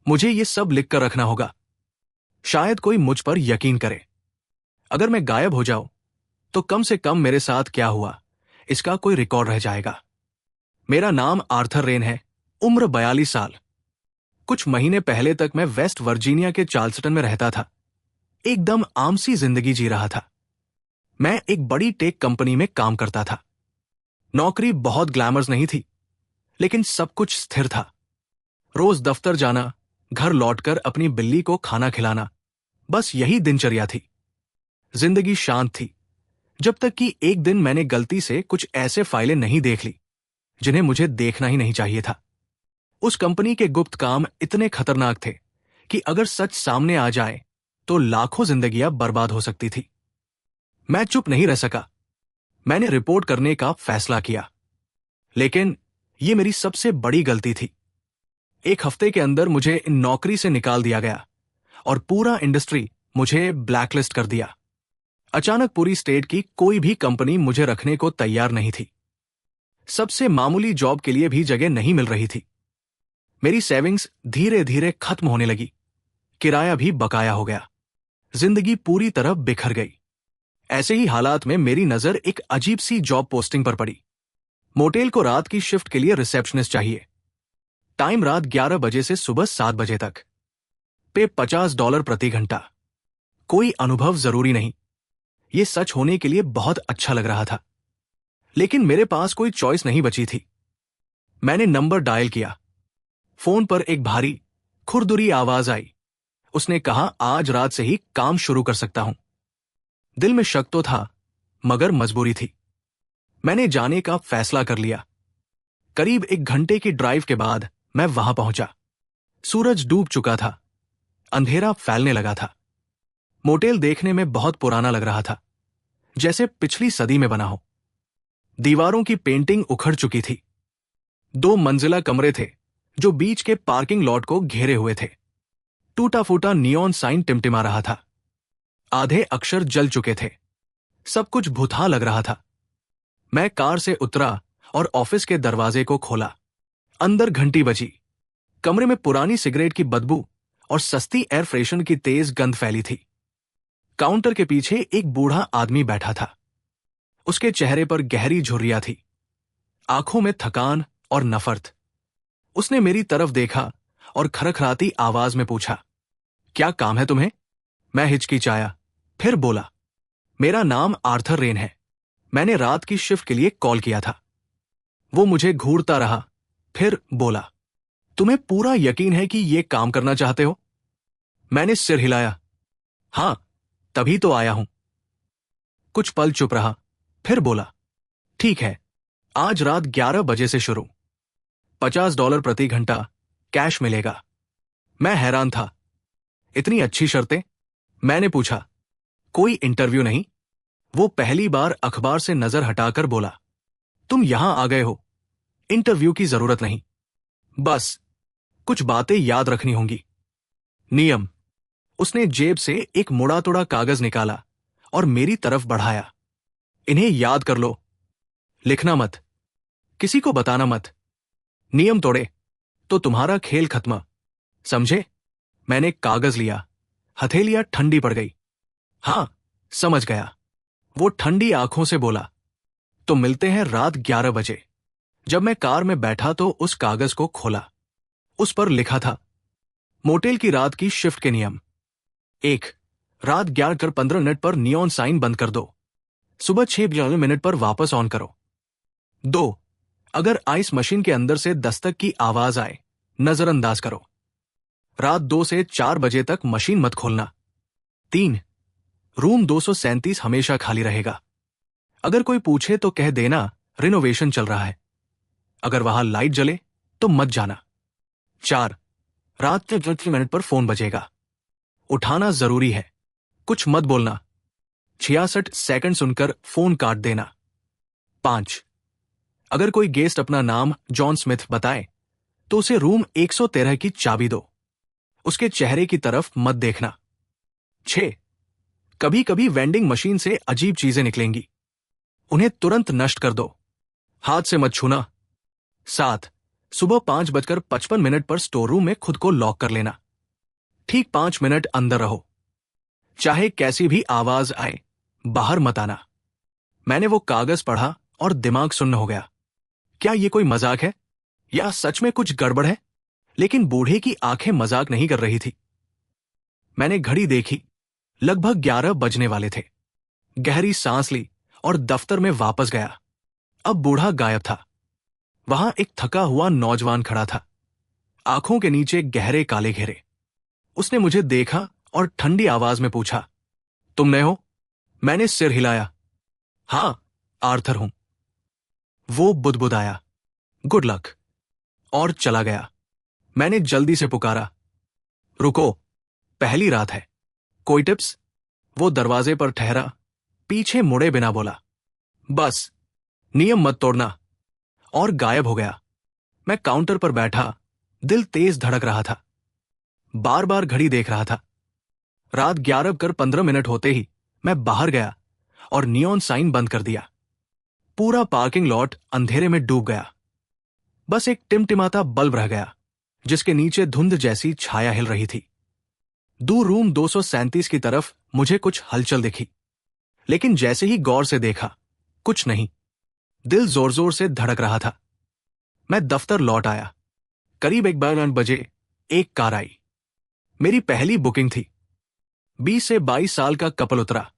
मुझे ये सब लिख कर रखना होगा, शायद कोई मुझ पर यकीन करे। अगर मैं गायब हो जाऊं तो कम से कम मेरे साथ क्या हुआ इसका कोई रिकॉर्ड रह जाएगा। मेरा नाम आर्थर रेन है, उम्र 42 साल। कुछ महीने पहले तक मैं वेस्ट वर्जीनिया के चार्ल्सटन में रहता था। एकदम आम सी जिंदगी जी रहा था। मैं एक बड़ी टेक कंपनी में काम करता था। नौकरी बहुत ग्लैमरस नहीं थी, लेकिन सब कुछ स्थिर था। रोज दफ्तर जाना, घर लौटकर अपनी बिल्ली को खाना खिलाना, बस यही दिनचर्या थी। जिंदगी शांत थी, जब तक कि एक दिन मैंने गलती से कुछ ऐसे फाइलें नहीं देख ली जिन्हें मुझे देखना ही नहीं चाहिए था। उस कंपनी के गुप्त काम इतने खतरनाक थे कि अगर सच सामने आ जाए तो लाखों जिंदगियां बर्बाद हो सकती थी। मैं चुप नहीं रह सका। मैंने रिपोर्ट करने का फैसला किया, लेकिन यह मेरी सबसे बड़ी गलती थी। एक हफ्ते के अंदर मुझे नौकरी से निकाल दिया गया और पूरा इंडस्ट्री मुझे ब्लैकलिस्ट कर दिया। अचानक पूरी स्टेट की कोई भी कंपनी मुझे रखने को तैयार नहीं थी। सबसे मामूली जॉब के लिए भी जगह नहीं मिल रही थी। मेरी सेविंग्स धीरे धीरे खत्म होने लगी, किराया भी बकाया हो गया। जिंदगी पूरी तरह बिखर गई। ऐसे ही हालात में मेरी नजर एक अजीब सी जॉब पोस्टिंग पर पड़ी। मोटेल को रात की शिफ्ट के लिए रिसेप्शनिस्ट चाहिए। टाइम रात 11 बजे से सुबह 7 बजे तक। पे $50 प्रति घंटा। कोई अनुभव जरूरी नहीं। यह सच होने के लिए बहुत अच्छा लग रहा था, लेकिन मेरे पास कोई चॉइस नहीं बची थी। मैंने नंबर डायल किया। फोन पर एक भारी खुरदुरी आवाज आई। उसने कहा, आज रात से ही काम शुरू कर सकता हूं। दिल में शक तो था, मगर मजबूरी थी। मैंने जाने का फैसला कर लिया। करीब 1 घंटे की ड्राइव के बाद मैं वहां पहुंचा। सूरज डूब चुका था, अंधेरा फैलने लगा था। मोटेल देखने में बहुत पुराना लग रहा था, जैसे पिछली सदी में बना हो। दीवारों की पेंटिंग उखड़ चुकी थी। 2 मंजिला कमरे थे जो बीच के पार्किंग लॉट को घेरे हुए थे। टूटा फूटा नियॉन साइन टिमटिमा रहा था। आधे अक्षर जल चुके थे। सब कुछ भुतहा लग रहा था। मैं कार से उतरा और ऑफिस के दरवाजे को खोला। अंदर घंटी बजी। कमरे में पुरानी सिगरेट की बदबू और सस्ती एयर फ्रेशनर की तेज गंध फैली थी। काउंटर के पीछे एक बूढ़ा आदमी बैठा था। उसके चेहरे पर गहरी झुर्रियां थी, आंखों में थकान और नफरत। उसने मेरी तरफ देखा और खरखराती आवाज में पूछा, क्या काम है तुम्हें? मैं हिचकिचाया, फिर बोला, मेरा नाम आर्थर रेन है। मैंने रात की शिफ्ट के लिए कॉल किया था। वो मुझे घूरता रहा, फिर बोला, तुम्हें पूरा यकीन है कि ये काम करना चाहते हो? मैंने सिर हिलाया। हां, तभी तो आया हूं। कुछ पल चुप रहा, फिर बोला, ठीक है, आज रात 11 बजे से शुरू। $50 प्रति घंटा, कैश मिलेगा। मैं हैरान था। इतनी अच्छी शर्तें? मैंने पूछा, कोई इंटरव्यू नहीं? वो पहली बार अखबार से नजर हटाकर बोला, तुम यहां आ गए हो, इंटरव्यू की जरूरत नहीं। बस कुछ बातें याद रखनी होंगी। नियम। उसने जेब से एक मुड़ा तोड़ा कागज निकाला और मेरी तरफ बढ़ाया। इन्हें याद कर लो। लिखना मत, किसी को बताना मत। नियम तोड़े तो तुम्हारा खेल खत्म, समझे? मैंने कागज लिया। हथेलियां ठंडी पड़ गई। हां, समझ गया। वो ठंडी आंखों से बोला, तो मिलते हैं रात 11 बजे। जब मैं कार में बैठा तो उस कागज को खोला। उस पर लिखा था, मोटेल की रात की शिफ्ट के नियम। 1. रात 11:15 पर नियॉन साइन बंद कर दो। सुबह 6:00 पर वापस ऑन करो। 2. अगर आइस मशीन के अंदर से दस्तक की आवाज आए, नजरअंदाज करो। रात 2 से 4 बजे तक मशीन मत खोलना। 3. रूम 237 हमेशा खाली रहेगा। अगर कोई पूछे तो कह देना रिनोवेशन चल रहा है। अगर वहां लाइट जले तो मत जाना। 4. रात के 10 पर फोन बजेगा, उठाना जरूरी है। कुछ मत बोलना। 66 सेकंड सुनकर फोन काट देना। 5. अगर कोई गेस्ट अपना नाम जॉन स्मिथ बताए तो उसे रूम 113 की चाबी दो। उसके चेहरे की तरफ मत देखना। 6. कभी कभी वेंडिंग मशीन से अजीब चीजें निकलेंगी, उन्हें तुरंत नष्ट कर दो। हाथ से मत छूना। 7. सुबह 5:55 पर स्टोर रूम में खुद को लॉक कर लेना। ठीक 5 मिनट अंदर रहो, चाहे कैसी भी आवाज आए बाहर मत आना। मैंने वो कागज पढ़ा और दिमाग सुन्न हो गया। क्या ये कोई मजाक है या सच में कुछ गड़बड़ है? लेकिन बूढ़े की आंखें मजाक नहीं कर रही थी। मैंने घड़ी देखी, लगभग 11 बजने वाले थे। गहरी सांस ली और दफ्तर में वापस गया। अब बूढ़ा गायब था। वहां एक थका हुआ नौजवान खड़ा था, आंखों के नीचे गहरे काले घेरे। उसने मुझे देखा और ठंडी आवाज में पूछा, तुम नए हो? मैंने सिर हिलाया। हां, आर्थर हूं। वो बुदबुदाया, गुड लक, और चला गया। मैंने जल्दी से पुकारा, रुको, पहली रात है, कोई टिप्स? वो दरवाजे पर ठहरा, पीछे मुड़े बिना बोला, बस, नियम मत तोड़ना, और गायब हो गया। मैं काउंटर पर बैठा, दिल तेज धड़क रहा था। बार बार घड़ी देख रहा था। रात 11:15 होते ही मैं बाहर गया और नियॉन साइन बंद कर दिया। पूरा पार्किंग लॉट अंधेरे में डूब गया। बस एक टिमटिमाता बल्ब रह गया, जिसके नीचे धुंध जैसी छाया हिल रही थी। दूर रूम 237 की तरफ मुझे कुछ हलचल दिखी, लेकिन जैसे ही गौर से देखा, कुछ नहीं। दिल जोर जोर से धड़क रहा था। मैं दफ्तर लौट आया। करीब 1 बजे एक कार आई। मेरी पहली बुकिंग थी। 20 से 22 साल का कपल उतरा,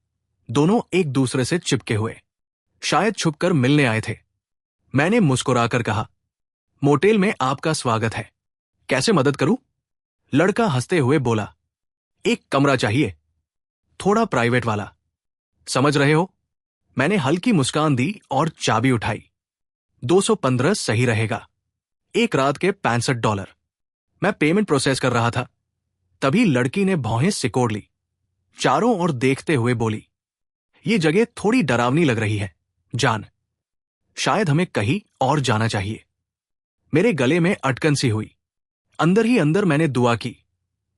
दोनों एक दूसरे से चिपके हुए, शायद छुपकर मिलने आए थे। मैंने मुस्कुराकर कहा, मोटेल में आपका स्वागत है, कैसे मदद करूं? लड़का हंसते हुए बोला, एक कमरा चाहिए, थोड़ा प्राइवेट वाला। समझ रहे हो? मैंने हल्की मुस्कान दी और चाबी उठाई। 215 सही रहेगा, एक रात के $65। मैं पेमेंट प्रोसेस कर रहा था, तभी लड़की ने भौहें सिकोड़ ली, चारों ओर देखते हुए बोली, ये जगह थोड़ी डरावनी लग रही है, जान। शायद हमें कहीं और जाना चाहिए। मेरे गले में अटकन सी हुई। अंदर ही अंदर मैंने दुआ की,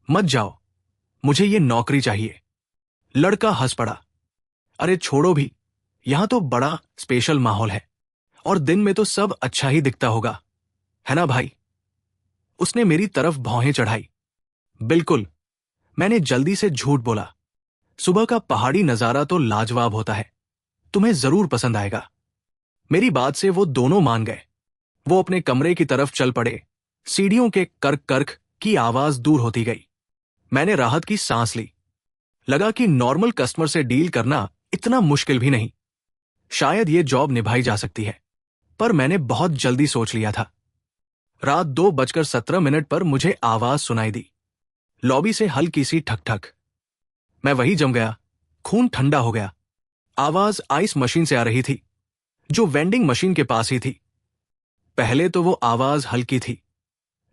मत जाओ, मुझे ये नौकरी चाहिए। लड़का हंस पड़ा, अरे छोड़ो भी, यहां तो बड़ा स्पेशल माहौल है, और दिन में तो सब अच्छा ही दिखता होगा, है ना भाई? उसने मेरी तरफ भौहें चढ़ाई। बिल्कुल, मैंने जल्दी से झूठ बोला। सुबह का पहाड़ी नजारा तो लाजवाब होता है, तुम्हें जरूर पसंद आएगा। मेरी बात से वो दोनों मान गए। वो अपने कमरे की तरफ चल पड़े। सीढ़ियों के कर्क कर्क की आवाज दूर होती गई। मैंने राहत की सांस ली। लगा कि नॉर्मल कस्टमर से डील करना इतना मुश्किल भी नहीं। शायद ये जॉब निभाई जा सकती है, पर मैंने बहुत जल्दी सोच लिया था। रात 2:17 पर मुझे आवाज सुनाई दी, लॉबी से हल्की सी ठक ठक। मैं वही जम गया, खून ठंडा हो गया। आवाज आइस मशीन से आ रही थी, जो वेंडिंग मशीन के पास ही थी। पहले तो वो आवाज हल्की थी,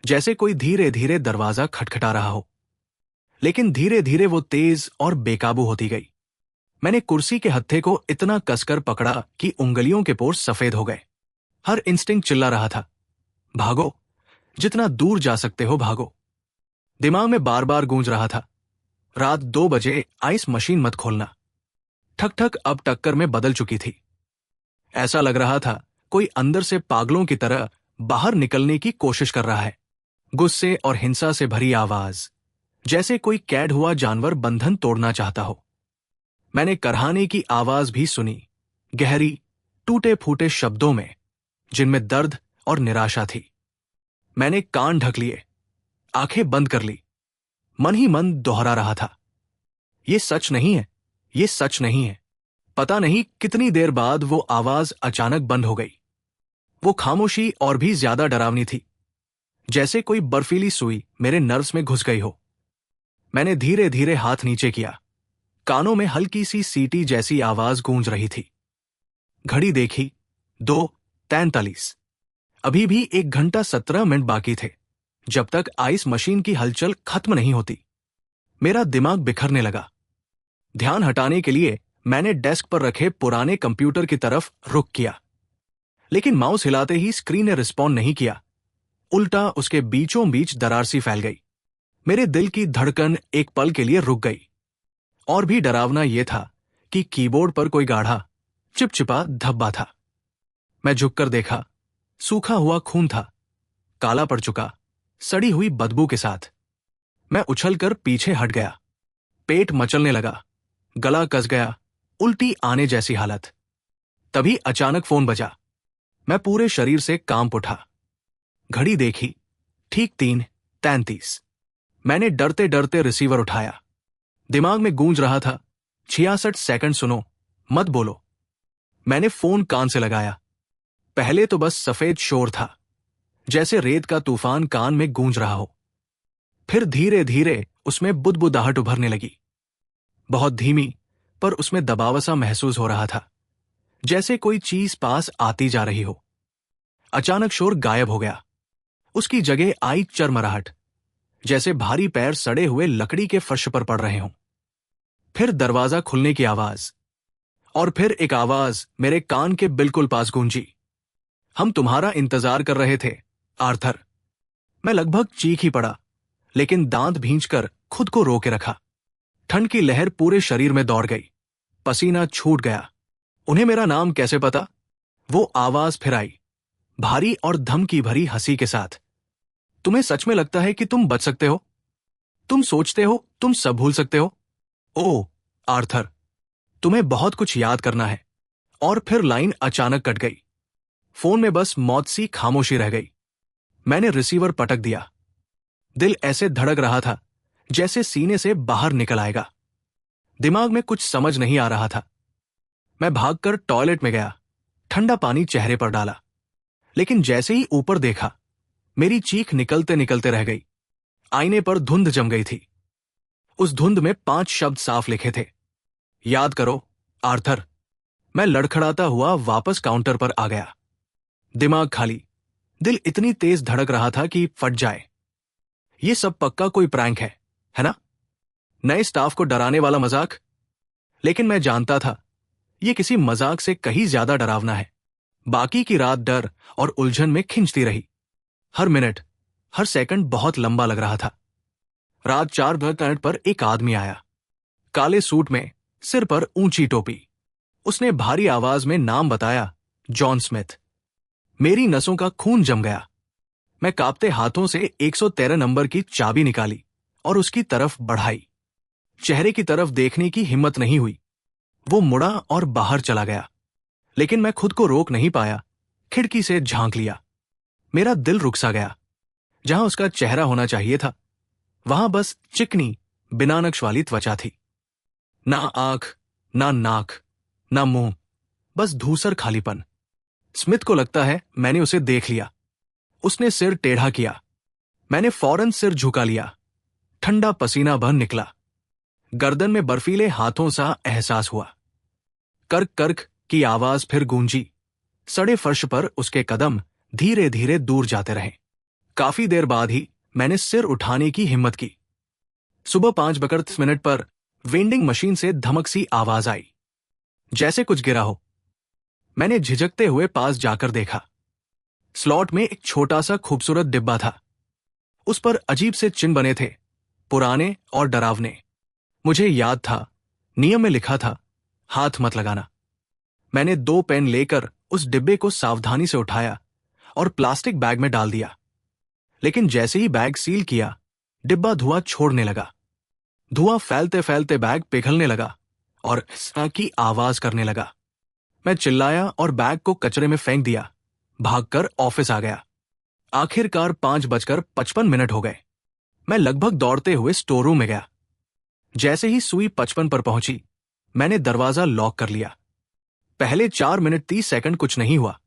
जैसे कोई धीरे धीरे दरवाजा खटखटा रहा हो, लेकिन धीरे धीरे वो तेज और बेकाबू होती गई। मैंने कुर्सी के हत्थे को इतना कसकर पकड़ा कि उंगलियों के पोर सफेद हो गए। हर इंस्टिंक्ट चिल्ला रहा था, भागो, जितना दूर जा सकते हो भागो। दिमाग में बार बार गूंज रहा था, रात 2 बजे आइस मशीन मत खोलना। ठक ठक अब टक्कर में बदल चुकी थी। ऐसा लग रहा था कोई अंदर से पागलों की तरह बाहर निकलने की कोशिश कर रहा है। गुस्से और हिंसा से भरी आवाज, जैसे कोई कैद हुआ जानवर बंधन तोड़ना चाहता हो। मैंने करहाने की आवाज भी सुनी, गहरी, टूटे फूटे शब्दों में, जिनमें दर्द और निराशा थी। मैंने कान ढक लिए, आंखें बंद कर ली, मन ही मन दोहरा रहा था, ये सच नहीं है, ये सच नहीं है। पता नहीं कितनी देर बाद वो आवाज अचानक बंद हो गई। वो खामोशी और भी ज्यादा डरावनी थी, जैसे कोई बर्फीली सुई मेरे नर्व्स में घुस गई हो। मैंने धीरे धीरे हाथ नीचे किया। कानों में हल्की सी सीटी जैसी आवाज गूंज रही थी। घड़ी देखी, 2:43। अभी भी 1 घंटा 17 मिनट बाकी थे, जब तक आइस मशीन की हलचल खत्म नहीं होती। मेरा दिमाग बिखरने लगा। ध्यान हटाने के लिए मैंने डेस्क पर रखे पुराने कंप्यूटर की तरफ रुख किया, लेकिन माउस हिलाते ही स्क्रीन ने रिस्पॉन्ड नहीं किया। उल्टा उसके बीचों बीच दरार सी फैल गई। मेरे दिल की धड़कन एक पल के लिए रुक गई। और भी डरावना यह था कि कीबोर्ड पर कोई गाढ़ा, चिपचिपा धब्बा था। मैं झुककर देखा, सूखा हुआ खून था, काला पड़ चुका, सड़ी हुई बदबू के साथ। मैं उछलकर पीछे हट गया। पेट मचलने लगा, गला कस गया, उल्टी आने जैसी हालत। तभी अचानक फोन बजा। मैं पूरे शरीर से कांप उठा। घड़ी देखी, ठीक 3:33। मैंने डरते डरते रिसीवर उठाया। दिमाग में गूंज रहा था, 66 सेकंड सुनो, मत बोलो। मैंने फोन कान से लगाया। पहले तो बस सफेद शोर था, जैसे रेत का तूफान कान में गूंज रहा हो। फिर धीरे धीरे उसमें बुदबुदाहट उभरने लगी, बहुत धीमी, पर उसमें दबाव सा महसूस हो रहा था, जैसे कोई चीज पास आती जा रही हो। अचानक शोर गायब हो गया। उसकी जगह आई चरमराहट, जैसे भारी पैर सड़े हुए लकड़ी के फर्श पर पड़ रहे हों। फिर दरवाजा खुलने की आवाज, और फिर एक आवाज मेरे कान के बिल्कुल पास गूंजी। हम तुम्हारा इंतजार कर रहे थे, आर्थर। मैं लगभग चीख ही पड़ा, लेकिन दांत भींचकर खुद को रोके रखा। ठंड की लहर पूरे शरीर में दौड़ गई, पसीना छूट गया। उन्हें मेरा नाम कैसे पता? वो आवाज फिर आई, भारी और धमकी भरी हंसी के साथ। तुम्हें सच में लगता है कि तुम बच सकते हो? तुम सोचते हो तुम सब भूल सकते हो? ओह आर्थर, तुम्हें बहुत कुछ याद करना है। और फिर लाइन अचानक कट गई। फोन में बस मौत सी खामोशी रह गई। मैंने रिसीवर पटक दिया। दिल ऐसे धड़क रहा था जैसे सीने से बाहर निकल आएगा। दिमाग में कुछ समझ नहीं आ रहा था। मैं भागकर टॉयलेट में गया, ठंडा पानी चेहरे पर डाला, लेकिन जैसे ही ऊपर देखा, मेरी चीख निकलते निकलते रह गई। आईने पर धुंध जम गई थी। उस धुंध में 5 शब्द साफ लिखे थे, याद करो आर्थर। मैं लड़खड़ाता हुआ वापस काउंटर पर आ गया। दिमाग खाली, दिल इतनी तेज धड़क रहा था कि फट जाए। ये सब पक्का कोई प्रैंक है ना? नए स्टाफ को डराने वाला मजाक। लेकिन मैं जानता था ये किसी मजाक से कहीं ज्यादा डरावना है। बाकी की रात डर और उलझन में खिंचती रही। हर मिनट, हर सेकंड बहुत लंबा लग रहा था। रात 4 पर एक आदमी आया, काले सूट में, सिर पर ऊंची टोपी। उसने भारी आवाज में नाम बताया, जॉन स्मिथ। मेरी नसों का खून जम गया। मैं कांपते हाथों से 113 नंबर की चाबी निकाली और उसकी तरफ बढ़ाई। चेहरे की तरफ देखने की हिम्मत नहीं हुई। वो मुड़ा और बाहर चला गया, लेकिन मैं खुद को रोक नहीं पाया। खिड़की से झांक लिया। मेरा दिल रुक सा गया। जहां उसका चेहरा होना चाहिए था, वहां बस चिकनी, बिना नक्श वाली त्वचा थी। ना आंख, ना नाक, ना मुंह, बस धूसर खालीपन। स्मिथ को लगता है मैंने उसे देख लिया। उसने सिर टेढ़ा किया। मैंने फौरन सिर झुका लिया। ठंडा पसीना बह निकला। गर्दन में बर्फीले हाथों सा एहसास हुआ। कर्क कर्क की आवाज फिर गूंजी। सड़े फर्श पर उसके कदम धीरे धीरे दूर जाते रहे। काफी देर बाद ही मैंने सिर उठाने की हिम्मत की। सुबह 5:30 पर वेंडिंग मशीन से धमक सी आवाज आई, जैसे कुछ गिरा हो। मैंने झिझकते हुए पास जाकर देखा। स्लॉट में एक छोटा सा खूबसूरत डिब्बा था। उस पर अजीब से चिन्ह बने थे, पुराने और डरावने। मुझे याद था, नियम में लिखा था, हाथ मत लगाना। मैंने 2 पेन लेकर उस डिब्बे को सावधानी से उठाया और प्लास्टिक बैग में डाल दिया। लेकिन जैसे ही बैग सील किया, डिब्बा धुआं छोड़ने लगा। धुआं फैलते फैलते बैग पिघलने लगा और सा की आवाज करने लगा। मैं चिल्लाया और बैग को कचरे में फेंक दिया। भागकर ऑफिस आ गया। आखिरकार 5:55 हो गए। मैं लगभग दौड़ते हुए स्टोर रूम में गया। जैसे ही सुई 55 पर पहुंची, मैंने दरवाजा लॉक कर लिया। पहले 4 मिनट 30 सेकंड कुछ नहीं हुआ।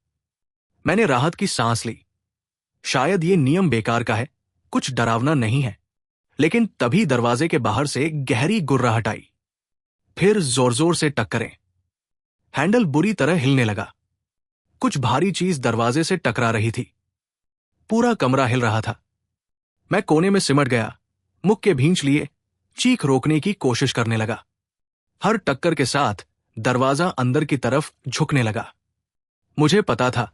मैंने राहत की सांस ली। शायद ये नियम बेकार का है, कुछ डरावना नहीं है। लेकिन तभी दरवाजे के बाहर से गहरी गुर्राहट आई। फिर जोर जोर से टक्करें। हैंडल बुरी तरह हिलने लगा। कुछ भारी चीज दरवाजे से टकरा रही थी। पूरा कमरा हिल रहा था। मैं कोने में सिमट गया, मुख के भींच लिए, चीख रोकने की कोशिश करने लगा। हर टक्कर के साथ दरवाजा अंदर की तरफ झुकने लगा। मुझे पता था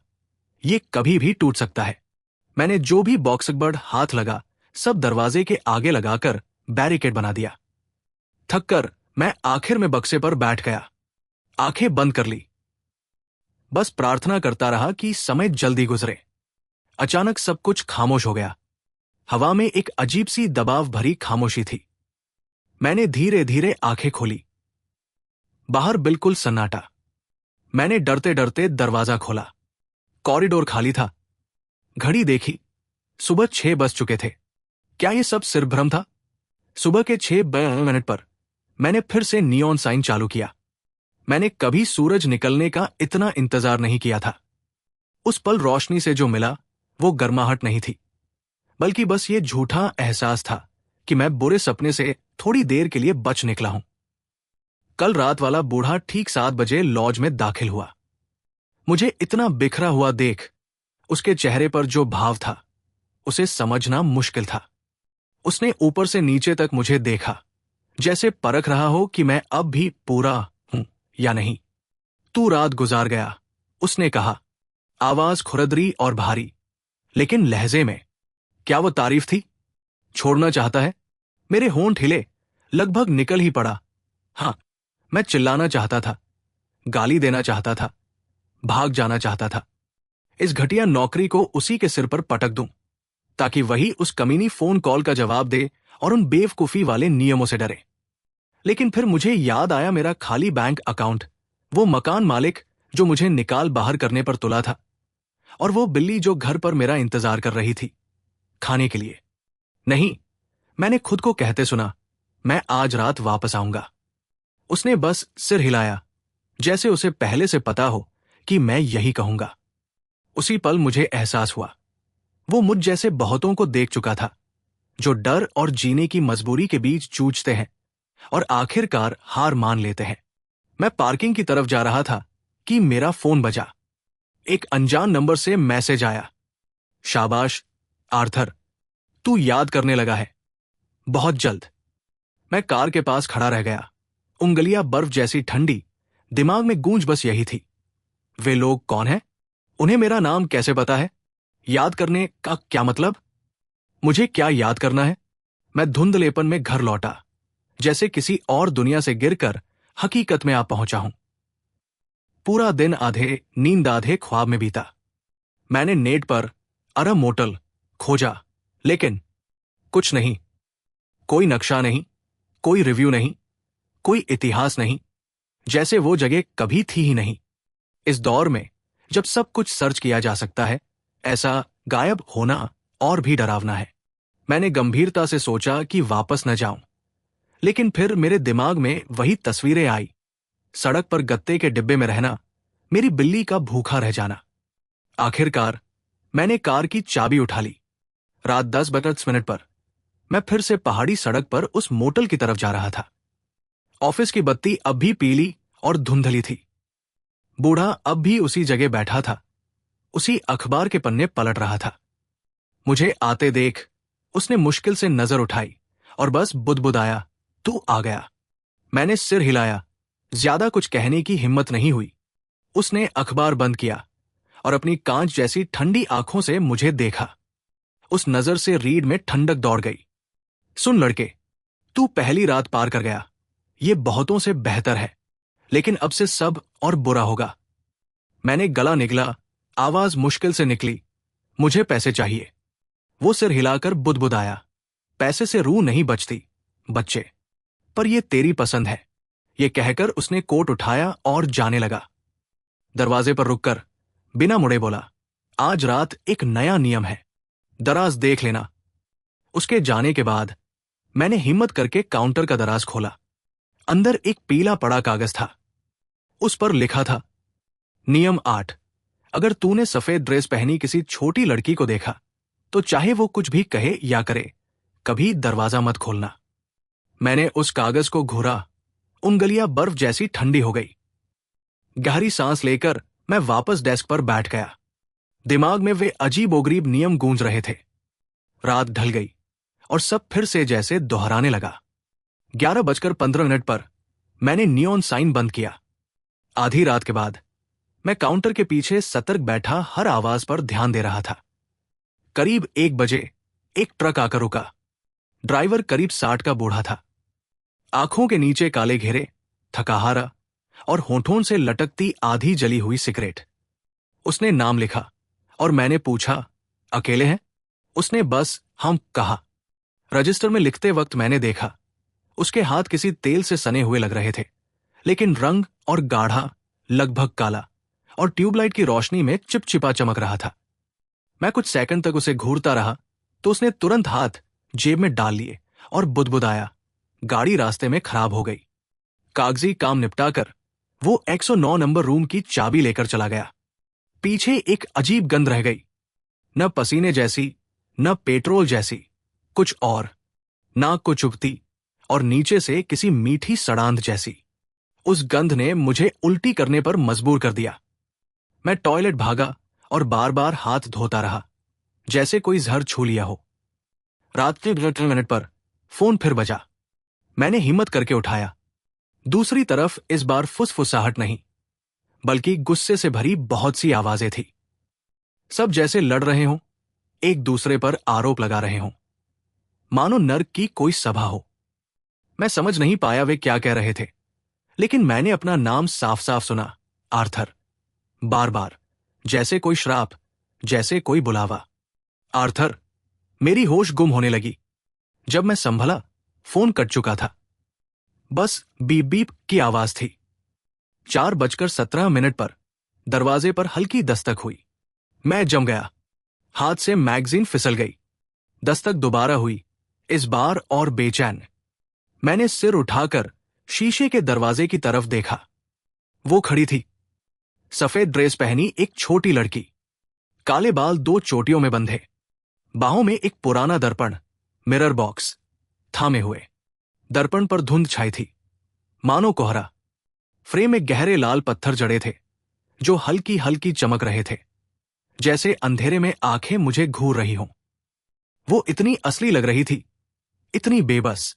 ये कभी भी टूट सकता है। मैंने जो भी बॉक्सबर्ड हाथ लगा, सब दरवाजे के आगे लगाकर बैरिकेड बना दिया। थककर मैं आखिर में बक्से पर बैठ गया, आंखें बंद कर ली। बस प्रार्थना करता रहा कि समय जल्दी गुजरे। अचानक सब कुछ खामोश हो गया। हवा में एक अजीब सी दबाव भरी खामोशी थी। मैंने धीरे धीरे आंखें खोली। बाहर बिल्कुल सन्नाटा। मैंने डरते डरते दरवाजा खोला। कॉरिडोर खाली था। घड़ी देखी, सुबह 6 बज चुके थे। क्या ये सब सिर्फ भ्रम था? सुबह के 6 पर मैंने फिर से नियॉन साइन चालू किया। मैंने कभी सूरज निकलने का इतना इंतजार नहीं किया था। उस पल रोशनी से जो मिला वो गर्माहट नहीं थी, बल्कि बस ये झूठा एहसास था कि मैं बुरे सपने से थोड़ी देर के लिए बच निकला हूं। कल रात वाला बूढ़ा ठीक 7 बजे लॉज में दाखिल हुआ। मुझे इतना बिखरा हुआ देख उसके चेहरे पर जो भाव था उसे समझना मुश्किल था। उसने ऊपर से नीचे तक मुझे देखा, जैसे परख रहा हो कि मैं अब भी पूरा हूं या नहीं। तू रात गुजार गया, उसने कहा, आवाज खुरदरी और भारी, लेकिन लहजे में। क्या वो तारीफ थी? छोड़ना चाहता है? मेरे होंठ हिले, लगभग निकल ही पड़ा। हां, मैं चिल्लाना चाहता था, गाली देना चाहता था, भाग जाना चाहता था। इस घटिया नौकरी को उसी के सिर पर पटक दूं, ताकि वही उस कमीनी फोन कॉल का जवाब दे और उन बेवकूफी वाले नियमों से डरे। लेकिन फिर मुझे याद आया मेरा खाली बैंक अकाउंट, वो मकान मालिक जो मुझे निकाल बाहर करने पर तुला था, और वो बिल्ली जो घर पर मेरा इंतजार कर रही थी खाने के लिए। नहीं, मैंने खुद को कहते सुना, मैं आज रात वापस आऊंगा। उसने बस सिर हिलाया, जैसे उसे पहले से पता हो कि मैं यही कहूंगा। उसी पल मुझे एहसास हुआ, वो मुझ जैसे बहुतों को देख चुका था, जो डर और जीने की मजबूरी के बीच जूझते हैं और आखिरकार हार मान लेते हैं। मैं पार्किंग की तरफ जा रहा था कि मेरा फोन बजा। एक अनजान नंबर से मैसेज आया, शाबाश आर्थर, तू याद करने लगा है, बहुत जल्द। मैं कार के पास खड़ा रह गया, उंगलियां बर्फ जैसी ठंडी। दिमाग में गूंज बस यही थी, वे लोग कौन हैं? उन्हें मेरा नाम कैसे पता है? याद करने का क्या मतलब? मुझे क्या याद करना है? मैं धुंधलेपन में घर लौटा, जैसे किसी और दुनिया से गिरकर हकीकत में आ पहुंचा हूं। पूरा दिन आधे नींद आधे ख्वाब में बीता। मैंने नेट पर अरब मोटल खोजा, लेकिन कुछ नहीं। कोई नक्शा नहीं, कोई रिव्यू नहीं, कोई इतिहास नहीं, जैसे वो जगह कभी थी ही नहीं। इस दौर में जब सब कुछ सर्च किया जा सकता है, ऐसा गायब होना और भी डरावना है। मैंने गंभीरता से सोचा कि वापस न जाऊं, लेकिन फिर मेरे दिमाग में वही तस्वीरें आई, सड़क पर गत्ते के डिब्बे में रहना, मेरी बिल्ली का भूखा रह जाना। आखिरकार मैंने कार की चाबी उठा ली। रात 10 पर मैं फिर से पहाड़ी सड़क पर उस मोटल की तरफ जा रहा था। ऑफिस की बत्ती अब भी पीली और धुंधली थी। बूढ़ा अब भी उसी जगह बैठा था, उसी अखबार के पन्ने पलट रहा था। मुझे आते देख उसने मुश्किल से नजर उठाई और बस बुदबुदाया, तू आ गया। मैंने सिर हिलाया, ज्यादा कुछ कहने की हिम्मत नहीं हुई। उसने अखबार बंद किया और अपनी कांच जैसी ठंडी आंखों से मुझे देखा। उस नजर से रीढ़ में ठंडक दौड़ गई। सुन लड़के, तू पहली रात पार कर गया, ये बहुतों से बेहतर है, लेकिन अब से सब और बुरा होगा। मैंने गला निगला, आवाज मुश्किल से निकली, मुझे पैसे चाहिए। वो सिर हिलाकर बुदबुदाया, पैसे से रूह नहीं बचती बच्चे, पर ये तेरी पसंद है। ये कहकर उसने कोट उठाया और जाने लगा। दरवाजे पर रुककर बिना मुड़े बोला, आज रात एक नया नियम है, दराज देख लेना। उसके जाने के बाद मैंने हिम्मत करके काउंटर का दराज खोला। अंदर एक पीला पड़ा कागज था। उस पर लिखा था, नियम 8, अगर तूने सफेद ड्रेस पहनी किसी छोटी लड़की को देखा तो चाहे वो कुछ भी कहे या करे, कभी दरवाजा मत खोलना। मैंने उस कागज को घूरा, उंगलियां बर्फ जैसी ठंडी हो गई। गहरी सांस लेकर मैं वापस डेस्क पर बैठ गया। दिमाग में वे अजीबोगरीब नियम गूंज रहे थे। रात ढल गई और सब फिर से जैसे दोहराने लगा। 11:15 पर मैंने नियॉन साइन बंद किया। आधी रात के बाद मैं काउंटर के पीछे सतर्क बैठा हर आवाज पर ध्यान दे रहा था। करीब 1 बजे एक ट्रक आकर रुका। ड्राइवर करीब 60 का बूढ़ा था। आंखों के नीचे काले घेरे, थकाहारा और होठों से लटकती आधी जली हुई सिगरेट। उसने नाम लिखा और मैंने पूछा, अकेले हैं? उसने बस हम कहा। रजिस्टर में लिखते वक्त मैंने देखा उसके हाथ किसी तेल से सने हुए लग रहे थे, लेकिन रंग और गाढ़ा, लगभग काला, और ट्यूबलाइट की रोशनी में चिपचिपा चमक रहा था। मैं कुछ सेकंड तक उसे घूरता रहा तो उसने तुरंत हाथ जेब में डाल लिए और बुदबुदाया। गाड़ी रास्ते में खराब हो गई। कागजी काम निपटाकर वो 109 नंबर रूम की चाबी लेकर चला गया। पीछे एक अजीब गंध रह गई, न पसीने जैसी, न पेट्रोल जैसी, कुछ और, नाक को चुभती और नीचे से किसी मीठी सड़ांध जैसी। उस गंध ने मुझे उल्टी करने पर मजबूर कर दिया। मैं टॉयलेट भागा और बार बार हाथ धोता रहा, जैसे कोई जहर छू लिया हो। रात के 10 मिनट पर फोन फिर बजा। मैंने हिम्मत करके उठाया। दूसरी तरफ इस बार फुसफुसाहट नहीं, बल्कि गुस्से से भरी बहुत सी आवाजें थी। सब जैसे लड़ रहे हों, एक दूसरे पर आरोप लगा रहे हों, मानो नर्क की कोई सभा हो। मैं समझ नहीं पाया वे क्या कह रहे थे, लेकिन मैंने अपना नाम साफ साफ सुना, आर्थर। बार बार, जैसे कोई श्राप, जैसे कोई बुलावा। आर्थर। मेरी होश गुम होने लगी। जब मैं संभला, फोन कट चुका था। बस बीप बीप की आवाज थी। 4:17 पर दरवाजे पर हल्की दस्तक हुई। मैं जम गया। हाथ से मैगजीन फिसल गई। दस्तक दोबारा हुई, इस बार और बेचैन। मैंने सिर उठाकर शीशे के दरवाजे की तरफ देखा। वो खड़ी थी, सफेद ड्रेस पहनी एक छोटी लड़की, काले बाल 2 चोटियों में बंधे, बाहों में एक पुराना दर्पण, मिरर बॉक्स, थामे हुए। दर्पण पर धुंध छाई थी, मानो कोहरा। फ्रेम में गहरे लाल पत्थर जड़े थे, जो हल्की हल्की चमक रहे थे, जैसे अंधेरे में आंखें मुझे घूर रही हों। वो इतनी असली लग रही थी, इतनी बेबस।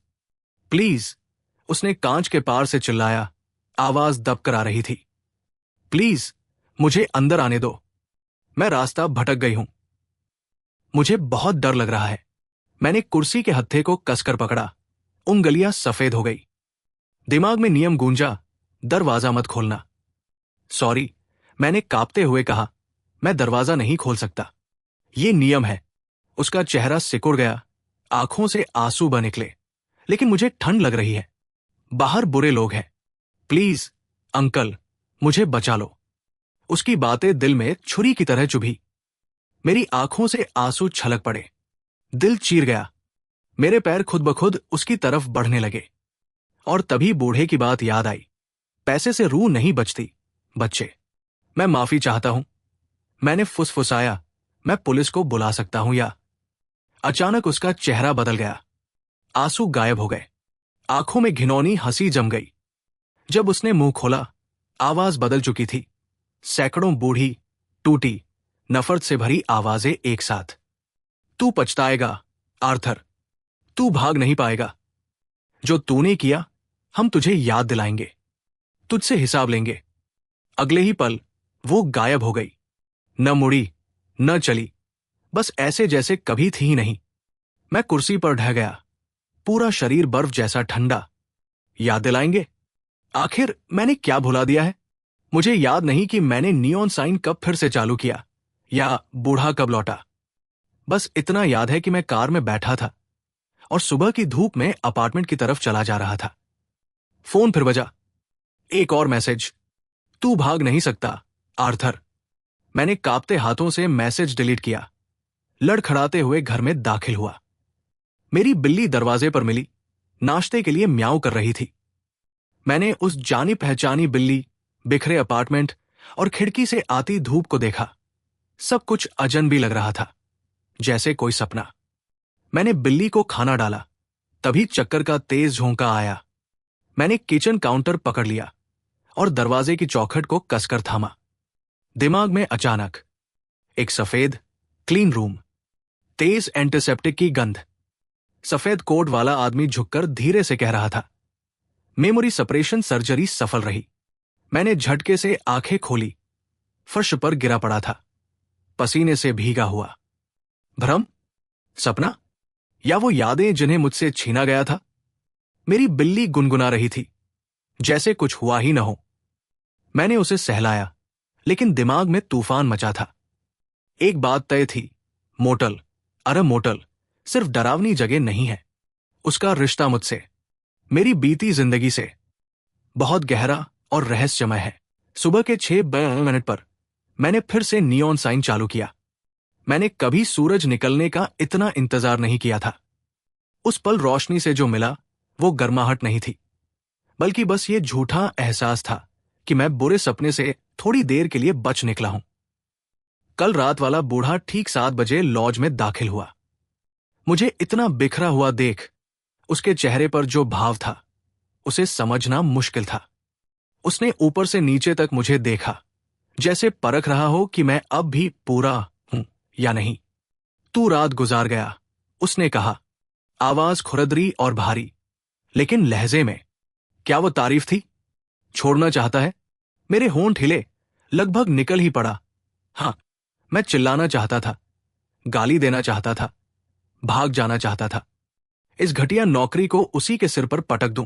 प्लीज, उसने कांच के पार से चिल्लाया, आवाज दबकर आ रही थी। प्लीज, मुझे अंदर आने दो। मैं रास्ता भटक गई हूं। मुझे बहुत डर लग रहा है। मैंने कुर्सी के हत्थे को कसकर पकड़ा। उंगलियां सफेद हो गई। दिमाग में नियम गूंजा, दरवाजा मत खोलना। सॉरी, मैंने कांपते हुए कहा, मैं दरवाजा नहीं खोल सकता। ये नियम है। उसका चेहरा सिकुड़ गया, आंखों से आंसू बह निकले। लेकिन मुझे ठंड लग रही है। बाहर बुरे लोग हैं। प्लीज, अंकल, मुझे बचा लो। उसकी बातें दिल में छुरी की तरह चुभी। मेरी आंखों से आंसू छलक पड़े। दिल चीर गया। मेरे पैर खुद ब खुद उसकी तरफ बढ़ने लगे। और तभी बूढ़े की बात याद आई। पैसे से रूह नहीं बचती, बच्चे। मैं माफी चाहता हूं। मैंने फुसफुसाया, मैं पुलिस को बुला सकता हूं या। अचानक उसका चेहरा बदल गया। आंसू गायब हो गए। आंखों में घिनौनी हंसी जम गई। जब उसने मुंह खोला, आवाज बदल चुकी थी। सैकड़ों बूढ़ी, टूटी, नफरत से भरी आवाजें एक साथ। तू पछताएगा, आर्थर। तू भाग नहीं पाएगा। जो तूने किया, हम तुझे याद दिलाएंगे। तुझसे हिसाब लेंगे। अगले ही पल वो गायब हो गई। न मुड़ी, न चली, बस ऐसे जैसे कभी थी ही नहीं। मैं कुर्सी पर ढह गया, पूरा शरीर बर्फ जैसा ठंडा। याद दिलाएंगे? आखिर मैंने क्या भुला दिया है? मुझे याद नहीं कि मैंने नियॉन साइन कब फिर से चालू किया या बूढ़ा कब लौटा। बस इतना याद है कि मैं कार में बैठा था और सुबह की धूप में अपार्टमेंट की तरफ चला जा रहा था। फोन फिर बजा। एक और मैसेज। तू भाग नहीं सकता, आर्थर। मैंने कांपते हाथों से मैसेज डिलीट किया। लड़खड़ाते हुए घर में दाखिल हुआ। मेरी बिल्ली दरवाजे पर मिली, नाश्ते के लिए म्याऊं कर रही थी। मैंने उस जानी पहचानी बिल्ली, बिखरे अपार्टमेंट और खिड़की से आती धूप को देखा। सब कुछ अजनबी लग रहा था, जैसे कोई सपना। मैंने बिल्ली को खाना डाला, तभी चक्कर का तेज झोंका आया। मैंने किचन काउंटर पकड़ लिया और दरवाजे की चौखट को कसकर थामा। दिमाग में अचानक एक सफेद, क्लीन रूम, तेज एंटीसेप्टिक की गंध। सफेद कोट वाला आदमी झुककर धीरे से कह रहा था, मेमोरी सपरेशन सर्जरी सफल रही। मैंने झटके से आंखें खोली। फर्श पर गिरा पड़ा था, पसीने से भीगा हुआ। भ्रम? सपना? या वो यादें जिन्हें मुझसे छीना गया था? मेरी बिल्ली गुनगुना रही थी, जैसे कुछ हुआ ही न हो। मैंने उसे सहलाया, लेकिन दिमाग में तूफान मचा था। एक बात तय थी, मोटल, अरे मोटल सिर्फ डरावनी जगह नहीं है, उसका रिश्ता मुझसे, मेरी बीती जिंदगी से बहुत गहरा और रहस्यमय है। सुबह के 6 पर मैंने फिर से नियॉन साइन चालू किया। मैंने कभी सूरज निकलने का इतना इंतजार नहीं किया था। उस पल रोशनी से जो मिला वो गर्माहट नहीं थी, बल्कि बस ये झूठा एहसास था कि मैं बुरे सपने से थोड़ी देर के लिए बच निकला हूं। कल रात वाला बूढ़ा ठीक 7 बजे लॉज में दाखिल हुआ। मुझे इतना बिखरा हुआ देख उसके चेहरे पर जो भाव था उसे समझना मुश्किल था। उसने ऊपर से नीचे तक मुझे देखा, जैसे परख रहा हो कि मैं अब भी पूरा हूं या नहीं। तू रात गुजार गया, उसने कहा, आवाज खुरदरी और भारी, लेकिन लहजे में। क्या वो तारीफ थी? छोड़ना चाहता है? मेरे होंठ हिले, लगभग निकल ही पड़ा। हाँ, मैं चिल्लाना चाहता था, गाली देना चाहता था, भाग जाना चाहता था, इस घटिया नौकरी को उसी के सिर पर पटक दूं,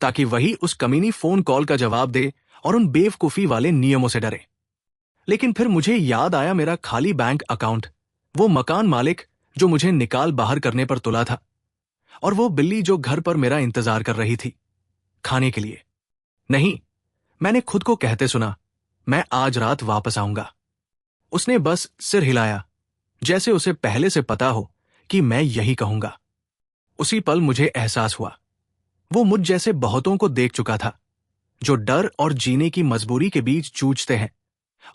ताकि वही उस कमीनी फोन कॉल का जवाब दे और उन बेवकूफी वाले नियमों से डरे। लेकिन फिर मुझे याद आया मेरा खाली बैंक अकाउंट, वो मकान मालिक जो मुझे निकाल बाहर करने पर तुला था, और वो बिल्ली जो घर पर मेरा इंतजार कर रही थी खाने के लिए। नहीं, मैंने खुद को कहते सुना, मैं आज रात वापस आऊंगा। उसने बस सिर हिलाया, जैसे उसे पहले से पता हो कि मैं यही कहूंगा। उसी पल मुझे एहसास हुआ वो मुझ जैसे बहुतों को देख चुका था, जो डर और जीने की मजबूरी के बीच जूझते हैं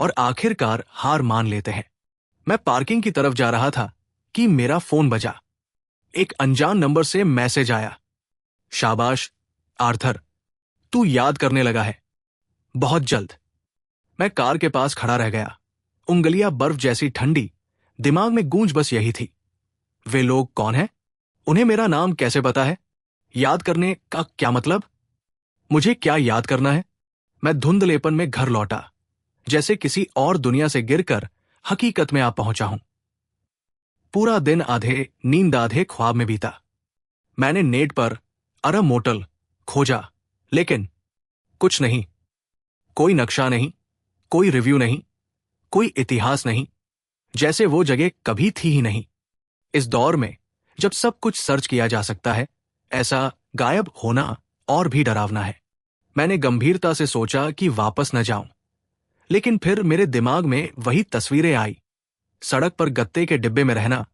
और आखिरकार हार मान लेते हैं। मैं पार्किंग की तरफ जा रहा था कि मेरा फोन बजा। एक अनजान नंबर से मैसेज आया, शाबाश आर्थर, तू याद करने लगा है, बहुत जल्द। मैं कार के पास खड़ा रह गया, उंगलियां बर्फ जैसी ठंडी, दिमाग में गूंज बस यही थी, वे लोग कौन हैं? उन्हें मेरा नाम कैसे पता है? याद करने का क्या मतलब? मुझे क्या याद करना है? मैं धुंधलेपन में घर लौटा, जैसे किसी और दुनिया से गिरकर हकीकत में आ पहुंचा हूं। पूरा दिन आधे नींद आधे ख्वाब में बीता। मैंने नेट पर अरब मोटल खोजा, लेकिन कुछ नहीं। कोई नक्शा नहीं, कोई रिव्यू नहीं, कोई इतिहास नहीं, जैसे वो जगह कभी थी ही नहीं। इस दौर में जब सब कुछ सर्च किया जा सकता है, ऐसा गायब होना और भी डरावना है। मैंने गंभीरता से सोचा कि वापस न जाऊं, लेकिन फिर मेरे दिमाग में वही तस्वीरें आई, सड़क पर गत्ते के डिब्बे में रहना,